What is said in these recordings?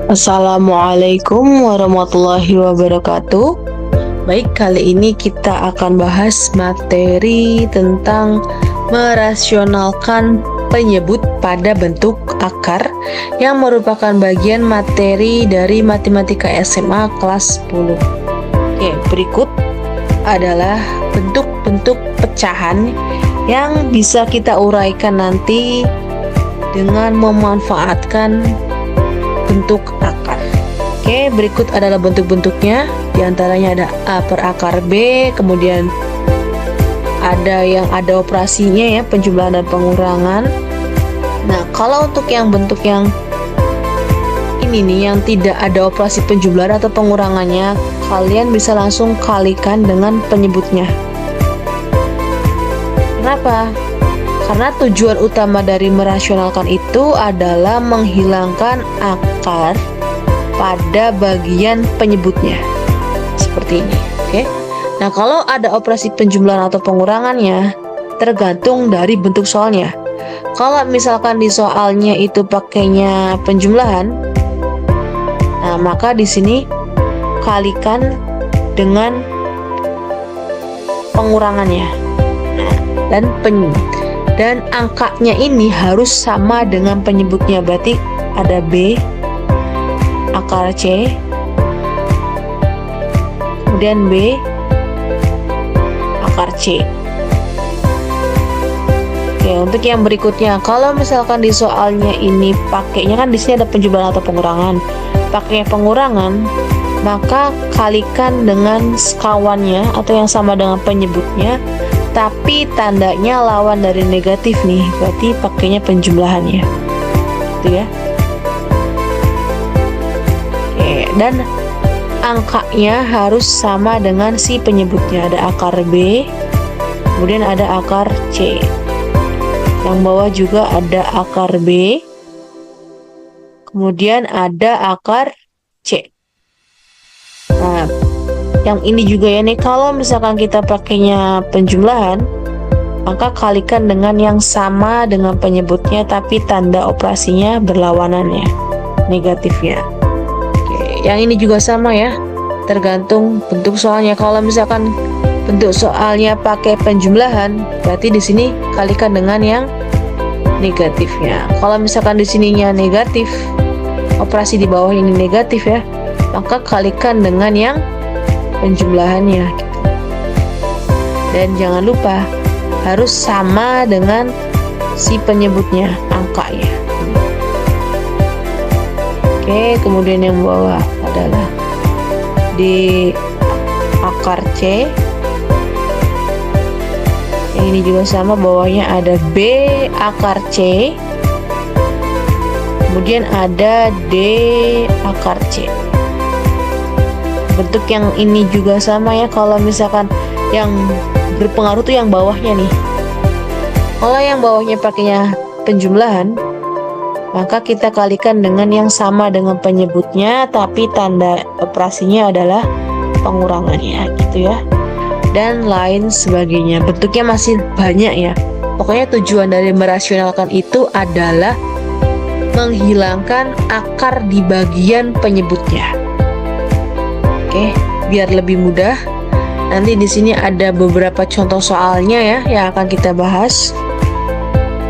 Assalamualaikum warahmatullahi wabarakatuh. Baik, kali ini kita akan bahas materi tentang merasionalkan penyebut pada bentuk akar yang merupakan bagian materi dari matematika SMA kelas 10. Oke, berikut adalah bentuk-bentuk pecahan yang bisa kita uraikan nanti dengan memanfaatkan bentuk akar. Oke, berikut adalah bentuk-bentuknya. Di antaranya ada A per akar B, kemudian ada yang ada operasinya ya, penjumlahan dan pengurangan. Nah, kalau untuk yang bentuk yang ini nih, yang tidak ada operasi penjumlahan atau pengurangannya, kalian bisa langsung kalikan dengan penyebutnya. Kenapa? Karena tujuan utama dari merasionalkan itu adalah menghilangkan akar pada bagian penyebutnya. Seperti ini, oke? Nah, kalau ada operasi penjumlahan atau pengurangannya, tergantung dari bentuk soalnya. Kalau misalkan di soalnya itu pakainya penjumlahan, nah maka di sini kalikan dengan pengurangannya. Nah, dan angkanya ini harus sama dengan penyebutnya. Berarti ada B akar C, kemudian B akar C. Oke, untuk yang berikutnya, kalau misalkan di soalnya ini pakainya kan di sini ada penjumlahan atau pengurangan. Pakai pengurangan, maka kalikan dengan sekawannya atau yang sama dengan penyebutnya, tapi tandanya lawan dari negatif nih, berarti pakainya penjumlahannya, gitu ya. Oke, dan angkanya harus sama dengan si penyebutnya. Ada akar B, kemudian ada akar C. Yang bawah juga ada akar B, kemudian ada akar C. Nah, yang ini juga ya nih, kalau misalkan kita pakainya penjumlahan, maka kalikan dengan yang sama dengan penyebutnya tapi tanda operasinya berlawanan ya, negatifnya. Oke, yang ini juga sama ya, tergantung bentuk soalnya. Kalau misalkan bentuk soalnya pakai penjumlahan, berarti di sini kalikan dengan yang negatifnya. Kalau misalkan di sininya negatif, operasi di bawah ini negatif ya, maka kalikan dengan yang penjumlahannya gitu. Dan jangan lupa harus sama dengan si penyebutnya, angkanya. Oke, kemudian yang bawah adalah di akar C. Yang ini juga sama, bawahnya ada B akar C, kemudian ada D akar C. Bentuk yang ini juga sama ya, kalau misalkan yang berpengaruh tuh yang bawahnya nih. Kalau yang bawahnya pakainya penjumlahan, maka kita kalikan dengan yang sama dengan penyebutnya tapi tanda operasinya adalah pengurangannya gitu ya. Dan lain sebagainya. Bentuknya masih banyak ya. Pokoknya tujuan dari merasionalkan itu adalah menghilangkan akar di bagian penyebutnya. Oke, biar lebih mudah, nanti di sini ada beberapa contoh soalnya ya yang akan kita bahas.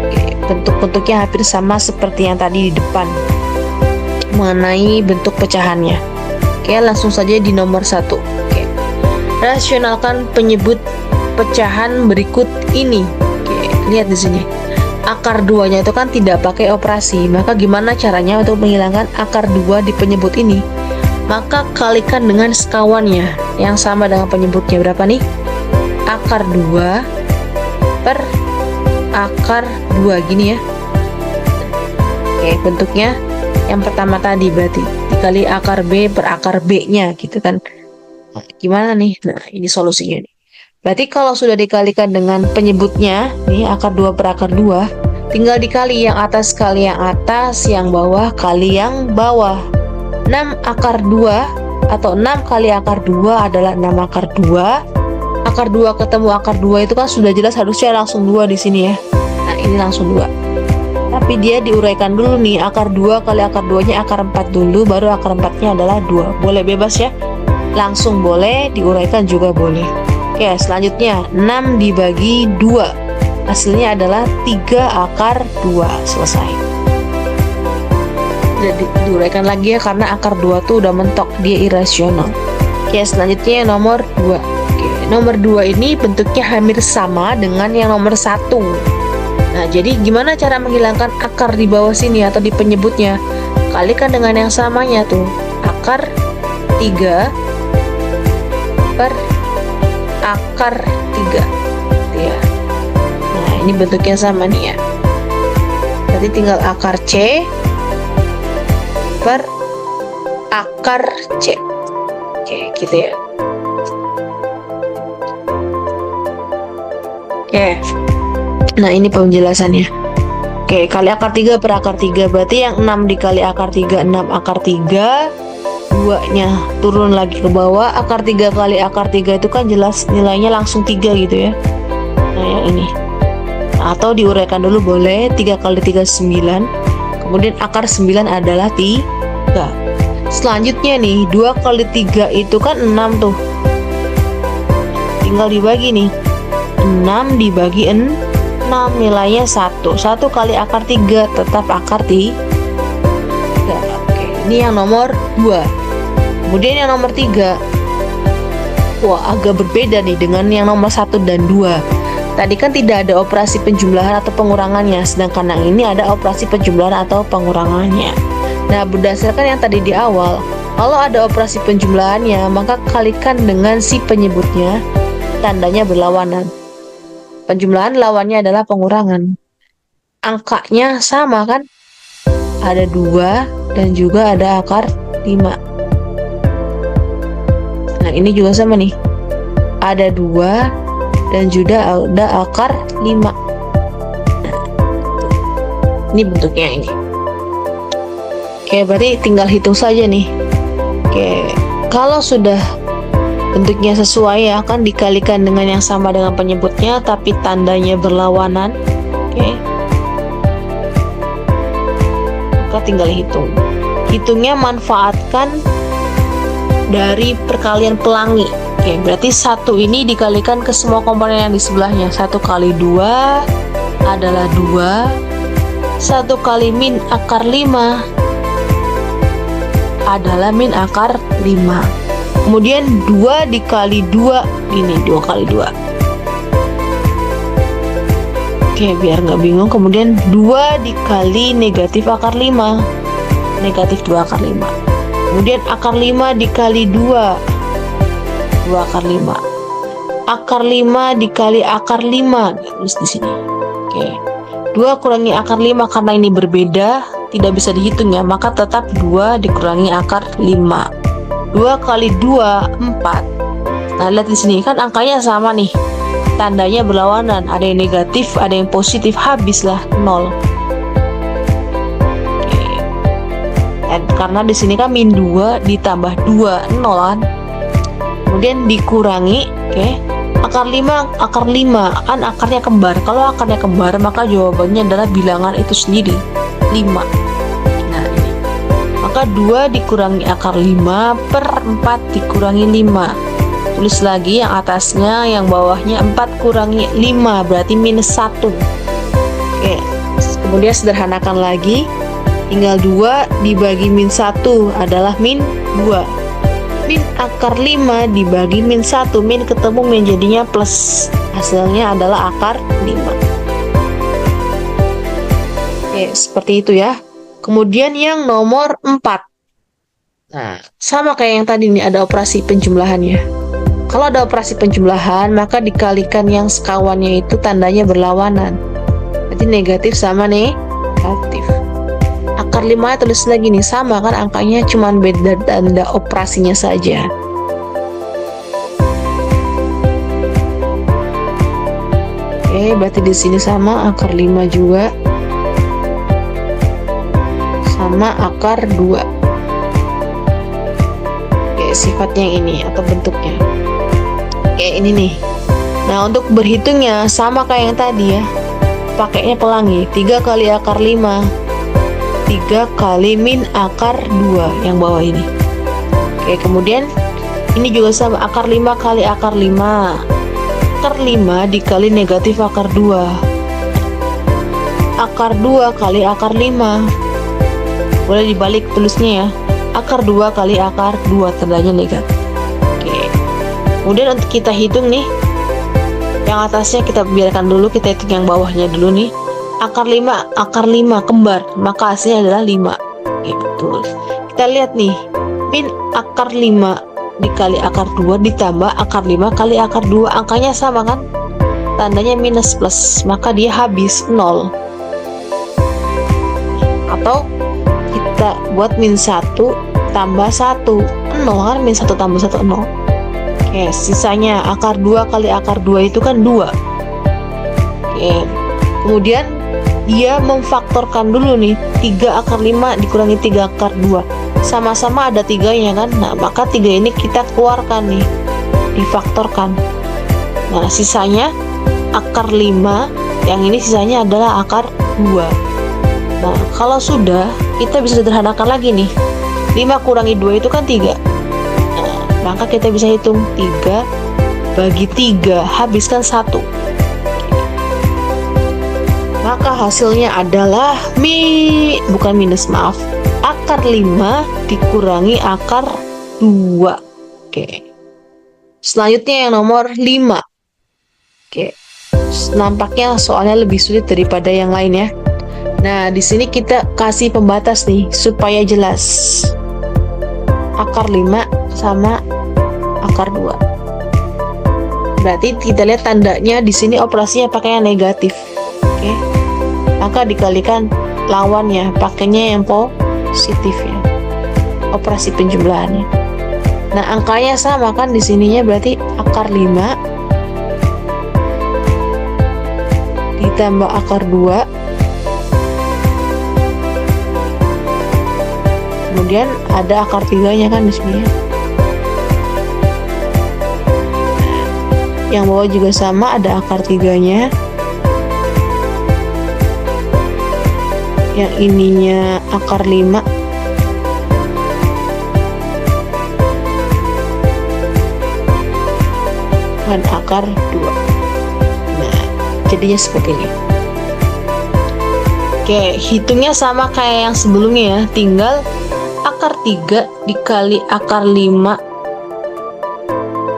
Oke, bentuk-bentuknya hampir sama seperti yang tadi di depan mengenai bentuk pecahannya. Oke, langsung saja di nomor 1. Oke, rasionalkan penyebut pecahan berikut ini. Oke, lihat di sini. Akar 2-nya itu kan tidak pakai operasi, maka gimana caranya untuk menghilangkan akar 2 di penyebut ini? Maka kalikan dengan sekawannya yang sama dengan penyebutnya. Berapa nih? Akar 2 per akar 2 gini ya. Oke, bentuknya yang pertama tadi berarti dikali akar B per akar B-nya gitu kan. Gimana nih? Nah, ini solusinya nih. Berarti kalau sudah dikalikan dengan penyebutnya nih, akar 2 per akar 2, tinggal dikali yang atas kali yang atas, yang bawah kali yang bawah. 6 akar 2 atau 6 kali akar 2 adalah 6 akar 2. Akar 2 ketemu akar 2 itu kan sudah jelas harusnya langsung 2 di sini ya. Nah, ini langsung 2. Tapi dia diuraikan dulu nih, akar 2 kali akar 2-nya akar 4 dulu, baru akar 4-nya adalah 2. Boleh bebas ya. Langsung boleh, diuraikan juga boleh. Oke, selanjutnya 6 dibagi 2. Hasilnya adalah 3 akar 2. Selesai. Jadi diuraikan lagi ya, karena akar 2 tuh udah mentok, dia irasional. Oke, selanjutnya nomor 2. Oke, nomor 2 ini bentuknya hampir sama dengan yang nomor 1. Nah, jadi gimana cara menghilangkan akar di bawah sini atau di penyebutnya? Kalikan dengan yang samanya tuh. Akar 3 per akar 3. Ya. Nah, ini bentuknya sama nih ya. Berarti tinggal akar C per akar C. Oke, gitu ya. Oke. Nah, ini penjelasannya. Oke, kali akar 3 per akar 3. Berarti yang 6 dikali akar 3, 6 akar 3. 2-nya turun lagi ke bawah. Akar 3 kali akar 3 itu kan jelas nilainya langsung 3 gitu ya. Nah, yang ini. Atau diuraikan dulu boleh. 3 kali 3, 9. Kemudian akar 9 adalah 3. Selanjutnya nih, 2 kali 3 itu kan 6 tuh. Tinggal dibagi nih. 6 dibagi 6, nilainya 1. 1 kali akar 3 tetap akar 3. Oke, ini yang nomor 2. Kemudian yang nomor 3. Wah, agak berbeda nih dengan yang nomor 1 dan 2. Tadi kan tidak ada operasi penjumlahan atau pengurangannya, sedangkan yang ini ada operasi penjumlahan atau pengurangannya. Nah, berdasarkan yang tadi di awal, kalau ada operasi penjumlahannya, maka kalikan dengan si penyebutnya, tandanya berlawanan. Penjumlahan lawannya adalah pengurangan. Angkanya sama kan? Ada 2 dan juga ada akar 5. Nah, ini juga sama nih. Ada 2 dan juga ada akar 5. Nah, ini bentuknya ini. Oke, berarti tinggal hitung saja nih. Oke, kalau sudah bentuknya sesuai ya, akan dikalikan dengan yang sama dengan penyebutnya tapi tandanya berlawanan. Oke. Maka tinggal hitung. Hitungnya manfaatkan dari perkalian pelangi. Oke, berarti 1 ini dikalikan ke semua komponen yang di sebelahnya. 1 kali 2 adalah 2. 1 kali min akar 5 adalah min akar 5. Kemudian 2 dikali 2, ini 2 kali 2. Oke, biar nggak bingung. Kemudian 2 dikali negatif akar 5, negatif 2 akar 5. Kemudian akar 5 dikali 2, 2 akar 5. Akar 5 dikali akar 5, tulis di sini. Oke, 2 kurangi akar 5 karena ini berbeda, tidak bisa dihitung ya, maka tetap 2 dikurangi akar 5. 2 kali 2, 4. Nah, lihat di sini kan angkanya sama nih. Tandanya berlawanan, ada yang negatif, ada yang positif, habislah 0. Oke. Dan karena di sini kan min 2 ditambah 2, 0 kan. Kemudian dikurangi, oke. Akar 5 kan akarnya kembar. Kalau akarnya kembar, maka jawabannya adalah bilangan itu sendiri, 5. Maka 2 dikurangi akar 5 per 4 dikurangi 5. Tulis lagi yang atasnya, yang bawahnya 4 kurangi 5 berarti minus 1. Oke, kemudian sederhanakan lagi. Tinggal 2 dibagi min 1 adalah min 2. Min akar 5 dibagi min 1, min ketemu min jadinya plus. Hasilnya adalah akar 5. Oke, seperti itu ya. Kemudian yang nomor 4. Nah, sama kayak yang tadi nih, ada operasi penjumlahannya. Kalau ada operasi penjumlahan, maka dikalikan yang sekawannya itu tandanya berlawanan. Berarti negatif sama negatif. Akar 5 tulis lagi nih, sama kan angkanya, cuman beda tanda operasinya saja. Oke, berarti di sini sama akar 5 juga. Sama akar 2. Oke, sifatnya yang ini atau bentuknya. Oke, ini nih. Nah, untuk berhitungnya sama kayak yang tadi ya. pakainya pelangi. 3 kali akar 5, 3 kali min akar 2 yang bawah ini. Oke, kemudian ini juga sama, akar 5 kali akar 5. Akar 5 dikali negatif akar 2. Akar 2 kali akar 5. Boleh dibalik tulisnya ya. Akar 2 kali akar 2, tandanya negatif. Oke. Kemudian untuk kita hitung nih, yang atasnya kita biarkan dulu, kita hitung yang bawahnya dulu nih. Akar 5 kembar, maka hasilnya adalah 5. Oke, betul. Kita lihat nih, min akar 5 dikali akar 2 ditambah akar 5 kali akar 2, angkanya sama kan? Tandanya minus plus, maka dia habis 0. Atau kita buat min 1 tambah 1, 0 kan? Min 1 tambah 1, 0. Oke, sisanya akar 2 kali akar 2 itu kan 2. Oke, kemudian dia memfaktorkan dulu nih, 3 akar 5 dikurangi 3 akar 2, sama-sama ada 3-nya kan. Nah, maka 3 ini kita keluarkan nih, difaktorkan. Nah, sisanya akar 5, yang ini sisanya adalah akar 2. Nah, kalau sudah, kita bisa sederhanakan lagi nih. 5 kurangi 2 itu kan 3. Nah, maka kita bisa hitung 3 bagi 3, habiskan 1. Maka hasilnya adalah bukan minus, maaf, akar 5 dikurangi akar 2. Oke. Selanjutnya yang nomor 5. Oke. Nampaknya soalnya lebih sulit daripada yang lain ya. Nah, di sini kita kasih pembatas nih supaya jelas. Akar 5 sama akar 2. Berarti kita lihat tandanya di sini operasinya pakainya negatif. Oke. Maka dikalikan lawannya, pakainya yang positif ya. Operasi penjumlahannya. Nah, angkanya sama kan di sininya, berarti akar 5 ditambah akar 2. Kemudian ada akar 3-nya kan di sini ya. Yang bawah juga sama, ada akar 3-nya. Yang ininya akar 5. Dan akar 2. Nah, jadinya seperti ini. Oke, hitungnya sama kayak yang sebelumnya ya. Tinggal akar 3 dikali akar 5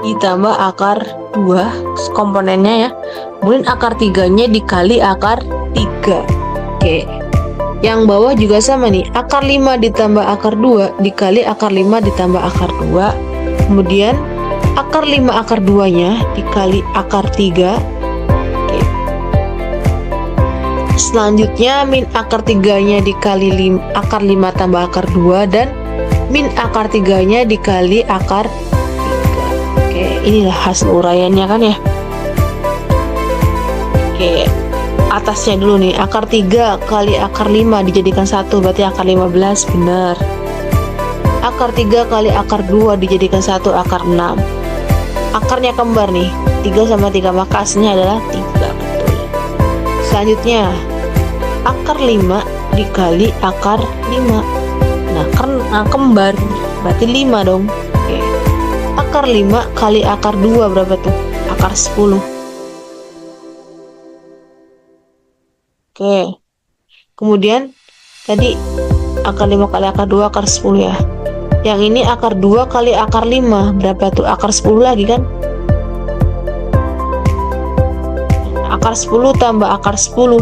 ditambah akar 2 komponennya ya. Kemudian akar 3-nya dikali akar 3. Oke. Yang bawah juga sama nih, akar 5 ditambah akar 2 dikali akar 5 ditambah akar 2. Kemudian akar 5 akar 2-nya dikali akar 3. Oke. Selanjutnya min akar 3-nya dikali akar 5 tambah akar 2, dan min akar 3-nya dikali akar 3. Oke, inilah hasil uraiannya kan ya. Oke. Atasnya dulu nih, akar 3 kali akar 5 dijadikan 1, berarti akar 15, benar. Akar 3 kali akar 2 dijadikan 1, akar 6. Akarnya kembar nih, 3 sama 3, maka hasilnya adalah 3, betul. Selanjutnya, akar 5 dikali akar 5. Nah, karena kembar, berarti 5 dong. Oke. Akar 5 kali akar 2 berapa tuh? Akar 10. Oke, kemudian tadi akar 5 kali akar 2 akar 10 ya. Yang ini akar 2 kali akar 5 berapa tuh? Akar 10 lagi kan? Akar 10 tambah akar 10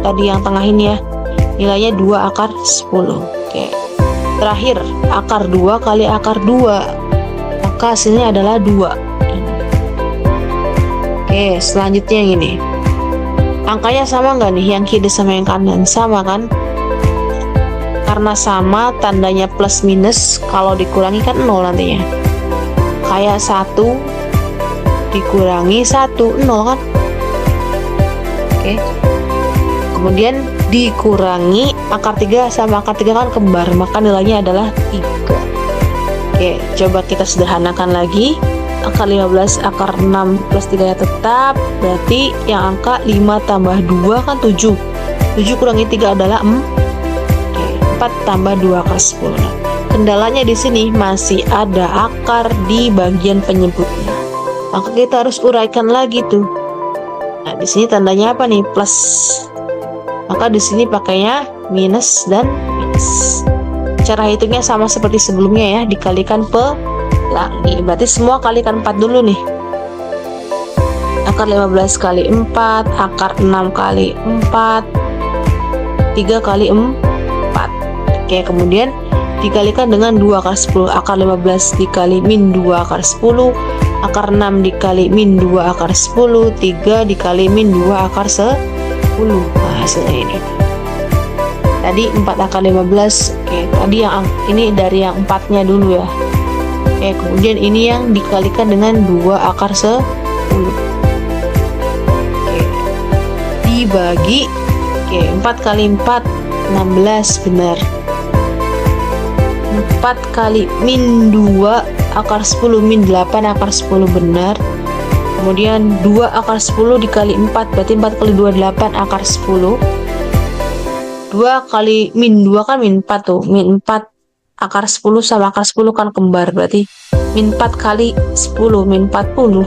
tadi yang tengah ini ya, nilainya 2 akar 10. Oke. Terakhir akar 2 kali akar 2, maka hasilnya adalah 2. Oke, selanjutnya yang ini. Angkanya sama nggak nih, yang kiri sama yang kanan? Sama kan? Karena sama, tandanya plus minus, kalau dikurangi kan 0 nantinya. Kayak 1 dikurangi 1, 0 kan? Oke. Kemudian dikurangi akar 3 sama akar 3 kan kembar, maka nilainya adalah 3. Oke, coba kita sederhanakan lagi. akar 15 akar 6 plus 3 nya tetap, berarti yang angka 5 tambah 2 kan 7. 7 kurangi 3 adalah 4. Oke, 4 tambah 2 akar 10. Nah, kendalanya di sini masih ada akar di bagian penyebutnya. Maka kita harus uraikan lagi tuh. Nah, di sini tandanya apa nih? Plus. Maka di sini pakainya minus dan minus. Cara hitungnya sama seperti sebelumnya ya, dikalikan pelangi. Berarti semua kalikan 4 dulu nih. Akar 15 kali 4, akar 6 kali 4, 3 kali 4. Oke, kemudian dikalikan dengan 2 akar 10. Akar 15 dikali min 2 akar 10, akar 6 dikali min 2 akar 10, 3 dikali min 2 akar 10. Nah, hasilnya ini. Tadi 4 akar 15. Oke, tadi yang ini dari yang 4-nya dulu ya. Oke, kemudian ini yang dikalikan dengan 2 akar 10. Oke. Dibagi 4 kali 4 16 benar. 4 kali min 2 akar 10 min 8 akar 10 benar. Kemudian 2 akar 10 dikali 4 berarti 4 kali 2 8 akar 10. 2 kali min 2 kan min 4 tuh. Min 4 akar 10 sama akar 10 kan kembar, berarti min 4 kali 10 min 40.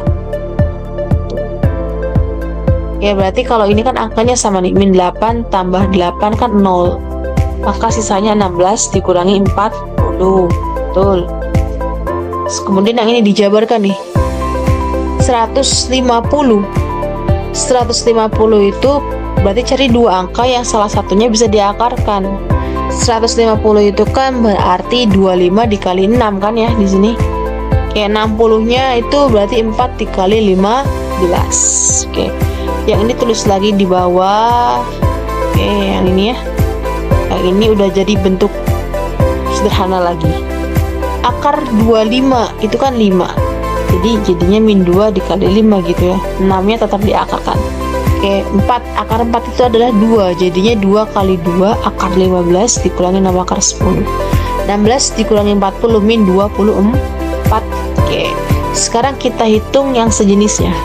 Ya, berarti kalau ini kan angkanya sama nih, min 8 tambah 8 kan 0. Maka sisanya 16 dikurangi 40. Betul. Kemudian yang ini dijabarkan nih. 150 itu berarti cari dua angka yang salah satunya bisa diakarkan. 150 itu kan berarti 25 dikali 6 kan ya di sini. Oke, 60-nya itu berarti 4 dikali 15. Oke. Yang ini tulis lagi di bawah. Oke, yang ini ya. Yang ini udah jadi bentuk sederhana lagi. Akar 25 itu kan 5. Jadi jadinya min 2 dikali 5 gitu ya. 6-nya tetap diakarkan. Oke, 4. Akar 4 itu adalah 2. Jadinya 2 kali 2 akar 15 dikurangi 6 akar 10. 16 dikurangi 40 min 24. Oke, sekarang kita hitung yang sejenisnya.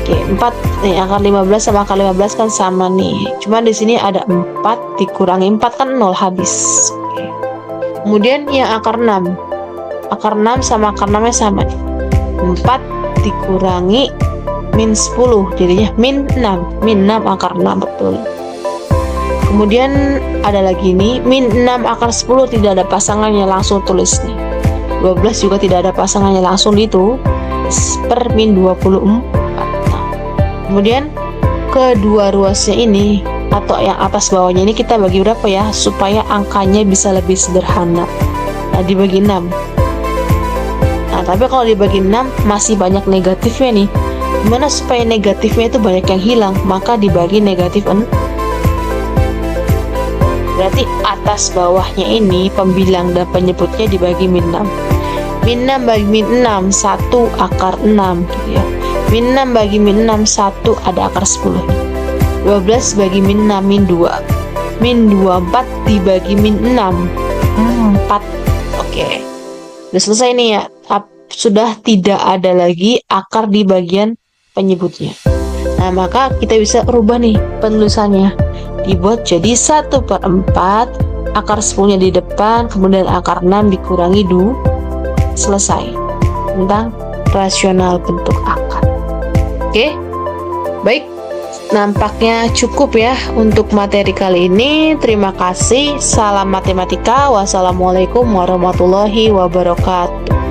Oke, 4 nih, akar 15 sama akar 15 kan sama nih. Cuma di sini ada 4 dikurangi 4 kan 0 habis. Oke. Kemudian yang akar 6. Akar 6 sama akar 6-nya sama nih. 4 dikurangi min 10 jadinya min 6. Min 6 akar 6, betul. Kemudian ada lagi nih, min 6 akar 10 tidak ada pasangannya, langsung tulis nih. 12 juga tidak ada pasangannya, langsung itu per min 24. Nah, kemudian kedua ruasnya ini atau yang atas bawahnya ini kita bagi berapa ya supaya angkanya bisa lebih sederhana. Nah, dibagi 6. Nah, tapi kalau dibagi 6 masih banyak negatifnya nih. Gimana supaya negatifnya itu banyak yang hilang? Maka dibagi negatif 6. Berarti atas bawahnya ini pembilang dan penyebutnya dibagi min 6. Min 6 bagi min 6 1 akar 6 gitu ya. Min 6 bagi min 6 1 ada akar 10. 12 bagi min 6 min 2. Min 24 dibagi min 6 4. Oke. Udah selesai nih ya. Sudah tidak ada lagi akar di bagian penyebutnya. Nah, maka kita bisa rubah nih penulisannya. Dibuat jadi 1/4, akar 10-nya di depan, kemudian akar 6 dikurangi 2. Selesai. Tentang rasional bentuk akar. Oke. Baik. Nampaknya cukup ya untuk materi kali ini. Terima kasih. Salam matematika. Wassalamualaikum warahmatullahi wabarakatuh.